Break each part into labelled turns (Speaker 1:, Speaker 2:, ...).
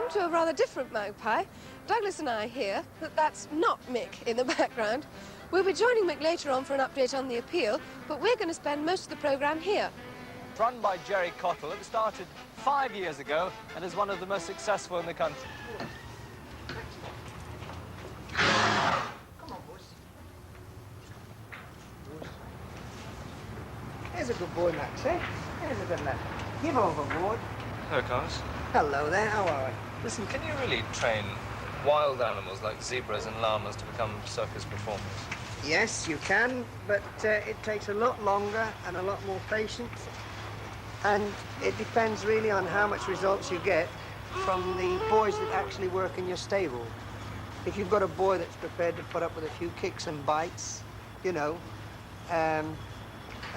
Speaker 1: come to a rather different Magpie. Douglas and I here, that's not Mick in the background. We'll be joining Mick later on for an update on the appeal, but we're going to spend most of the programme here.
Speaker 2: Run by Gerry Cottle, it started 5 years ago and is one of the most successful in the country.
Speaker 3: Come on, boys. Here's a good boy, Max, eh? Here's a good lad. Give overboard.
Speaker 2: Hello, Carlos.
Speaker 3: Hello there, how are we?
Speaker 2: Listen, can you really train wild animals like zebras and llamas to become circus performers?
Speaker 3: Yes, you can, but it takes a lot longer and a lot more patience. And it depends really on how much results you get from the boys that actually work in your stable. If you've got a boy that's prepared to put up with a few kicks and bites, you know, and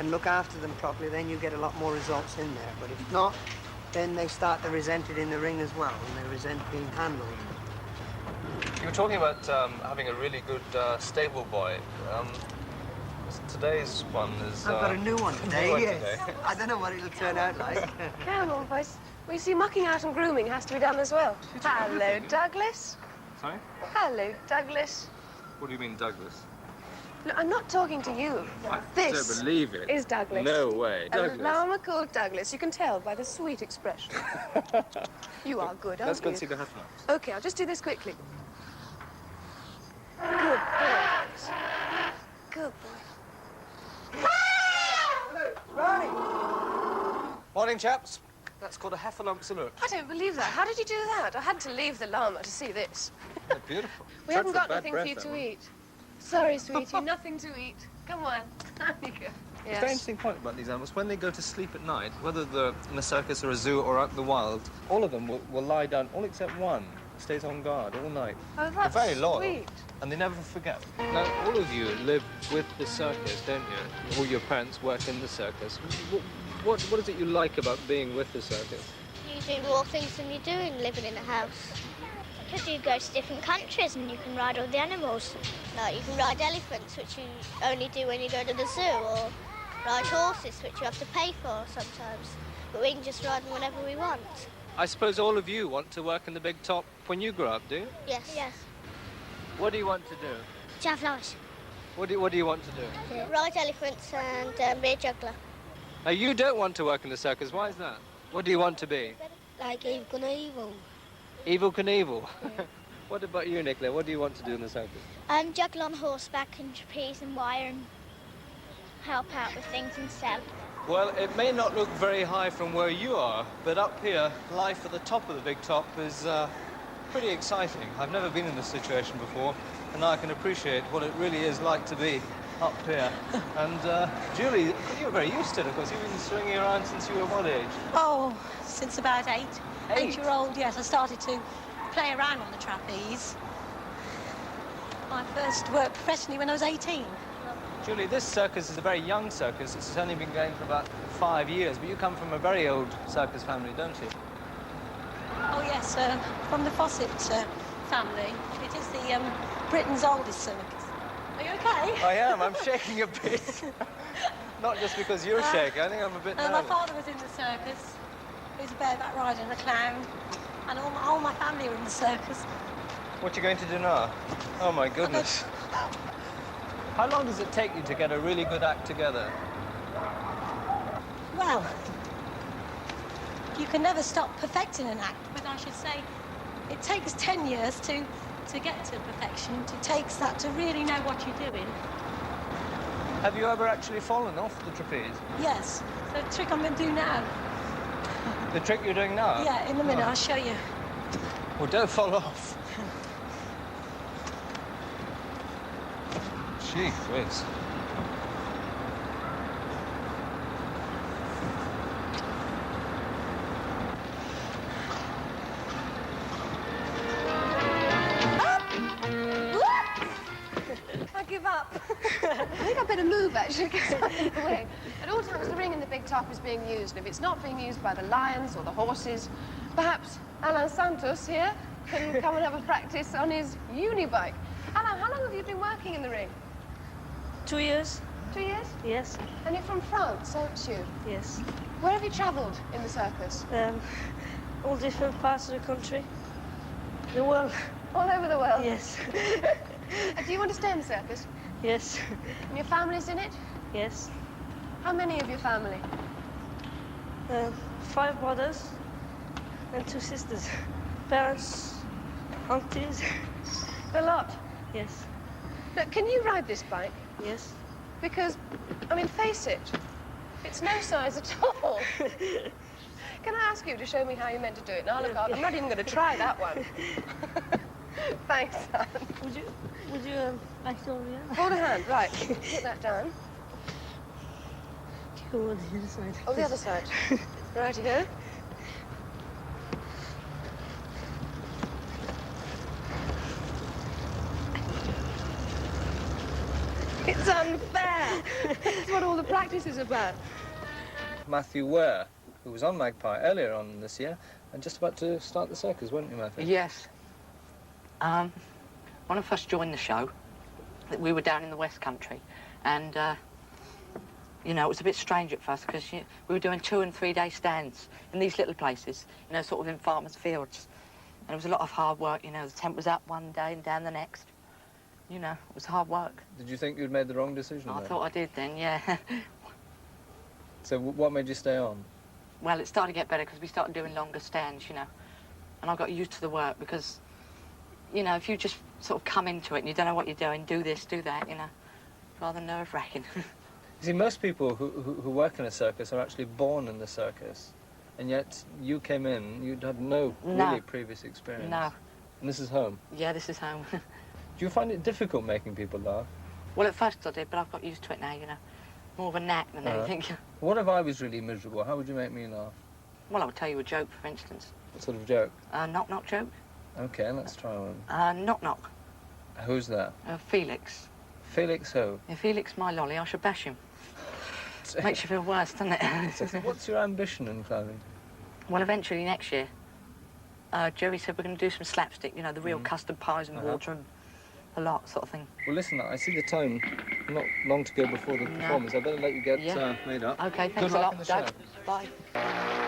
Speaker 3: look after them properly, then you get a lot more results in there. But if not, then they start to resent it in the ring as well, and they resent being handled.
Speaker 2: You were talking about having a really good stable boy. Today's one is...
Speaker 3: I've got a new one today, yes.
Speaker 2: Today.
Speaker 3: I don't know what it'll turn out like.
Speaker 1: Come on, boys. Well, you see, mucking out and grooming has to be done as well. Hello, Douglas.
Speaker 2: Sorry?
Speaker 1: Hello, Douglas.
Speaker 2: What do you mean, Douglas?
Speaker 1: No, I'm not talking to you.
Speaker 2: I
Speaker 1: This
Speaker 2: don't believe it.
Speaker 1: is Douglas.
Speaker 2: No way.
Speaker 1: A
Speaker 2: Douglas.
Speaker 1: llama called Douglas. You can tell by the sweet expression. You are good, aren't you?
Speaker 2: Let's go and see the heifer.
Speaker 1: OK, I'll just do this quickly. Good boy. Good boy.
Speaker 2: Morning, chaps. That's called a heifer lump salute.
Speaker 1: I don't believe that. How did you do that? I had to leave the llama to see this.
Speaker 2: They're beautiful.
Speaker 1: We haven't got nothing for you to eat. Sorry, sweetie, nothing to eat. Come on. There you go.
Speaker 2: It's a very interesting point about these animals. When they go to sleep at night, whether they're in a circus or a zoo or out in the wild, all of them will lie down, all except one stays on guard all night.
Speaker 1: Oh, that's
Speaker 2: They're very loyal.
Speaker 1: sweet.
Speaker 2: And they never forget. Now, all of you live with the circus, don't you? All your parents work in the circus. What is it you like about being with the circus?
Speaker 4: You do more things than you do in living in a house. Because you go to different countries and you can ride all the animals. Like, you can ride elephants, which you only do when you go to the zoo, or ride horses, which you have to pay for sometimes. But we can just ride them whenever we want.
Speaker 2: I suppose all of you want to work in the big top when you grow up, do you?
Speaker 4: Yes. Yes.
Speaker 2: What do you want to do?
Speaker 4: Javelins.
Speaker 2: What do you want to do?
Speaker 4: Ride elephants and be a juggler.
Speaker 2: Now, you don't want to work in the circus. Why is that? What do you want to be?
Speaker 4: Like Evil Knievel.
Speaker 2: Evil Knievel? Yeah. What about you, Nicola? What do you want to do in the circus?
Speaker 4: Juggle on horseback and trapeze and wire and help out with things and sell.
Speaker 2: Well, it may not look very high from where you are, but up here, life at the top of the big top is pretty exciting. I've never been in this situation before, and now I can appreciate what it really is like to be up here. And Julie, you're very used to it, of course. You've been swinging around since you were what age?
Speaker 5: Oh, since about 8.
Speaker 2: 8?
Speaker 5: 8-year-old, yes. I started to play around on the trapeze. I first worked professionally when I was 18.
Speaker 2: Julie, this circus is a very young circus. It's only been going for about 5 years, but you come from a very old circus family, don't you?
Speaker 5: Oh, yes, from the Fawcett family. It is the Britain's oldest circus. Are you OK?
Speaker 2: I am. I'm shaking a bit. Not just because you're shaking. I think I'm a bit nervous.
Speaker 5: My father was in the circus. He was a bareback rider and a clown. And all my family were in the circus.
Speaker 2: What are you going to do now? Oh, my goodness. How long does it take you to get a really good act together?
Speaker 5: Well, you can never stop perfecting an act, but I should say it takes 10 years to get to perfection. It takes that to really know what you're doing.
Speaker 2: Have you ever actually fallen off the trapeze?
Speaker 5: Yes. The trick I'm going to do now.
Speaker 2: The trick you're doing now?
Speaker 5: Yeah, in a minute, I'll show you.
Speaker 2: Well, don't fall off. Gee whiz.
Speaker 1: I give up. I think I'd better move, actually, because I'm in the way. At all times, the ring in the big top is being used, and if it's not being used by the lions or the horses, perhaps Alain Santos here can come and have a practice on his unibike. Alain, how long have you been working in the ring?
Speaker 6: 2 years.
Speaker 1: 2 years?
Speaker 6: Yes.
Speaker 1: And you're from France, aren't you?
Speaker 6: Yes.
Speaker 1: Where have you travelled in the circus?
Speaker 6: All different parts of the country. The world.
Speaker 1: All over the world?
Speaker 6: Yes.
Speaker 1: Do you want to stay in the circus?
Speaker 6: Yes.
Speaker 1: And your family's in it?
Speaker 6: Yes.
Speaker 1: How many of your family?
Speaker 6: 5 brothers and 2 sisters. Parents, aunties.
Speaker 1: A lot.
Speaker 6: Yes.
Speaker 1: Look, can you ride this bike?
Speaker 6: Yes.
Speaker 1: Because, I mean, face it, it's no size at all. Can I ask you to show me how you're meant to do it? Now, look, I'm not even going to try that one. Thanks, son.
Speaker 6: Would you like to hold me up?
Speaker 1: Hold a hand, right. Put that down.
Speaker 6: Go on the other side.
Speaker 1: Oh, the other side. Right here. It's unfair. That's what all the practice is about.
Speaker 2: Matthew Ware, who was on Magpie earlier on this year, and just about to start the circus, weren't you, Matthew?
Speaker 7: Yes. When I first joined the show, we were down in the West Country, and, you know, it was a bit strange at first, because we were doing 2- and 3-day stands in these little places, you know, sort of in farmers' fields. And it was a lot of hard work, you know, the tent was up one day and down the next. You know, it was hard work.
Speaker 2: Did you think you'd made the wrong decision?
Speaker 7: I
Speaker 2: then?
Speaker 7: thought I did then, yeah.
Speaker 2: So what made you stay on?
Speaker 7: Well, it started to get better because we started doing longer stands, you know. And I got used to the work because, you know, if you just sort of come into it and you don't know what you're doing, do this, do that, you know, rather nerve-wracking.
Speaker 2: You see, most people who work in a circus are actually born in the circus. And yet you came in, you'd had no really previous experience.
Speaker 7: No.
Speaker 2: And this is home?
Speaker 7: Yeah, this is home.
Speaker 2: Do you find it difficult making people laugh?
Speaker 7: Well, at first I did, but I've got used to it now, you know. More of a knack than anything.
Speaker 2: What if I was really miserable? How would you make me laugh?
Speaker 7: Well, I would tell you a joke, for instance.
Speaker 2: What sort of joke?
Speaker 7: Knock-knock joke.
Speaker 2: OK, let's try one.
Speaker 7: Knock-knock.
Speaker 2: Who's that?
Speaker 7: Felix.
Speaker 2: Felix who?
Speaker 7: If Felix my lolly, I should bash him. Makes you feel worse, doesn't it?
Speaker 2: What's your ambition in clothing?
Speaker 7: Well, eventually next year, Gerry said we're going to do some slapstick, you know, the real custard pies and water and a lot sort of thing.
Speaker 2: Well, listen, I see the time. Not long to go before the performance. I better let you get made up.
Speaker 7: OK,
Speaker 2: Good
Speaker 7: thanks a
Speaker 2: luck
Speaker 7: lot.
Speaker 2: in the show.
Speaker 7: Bye.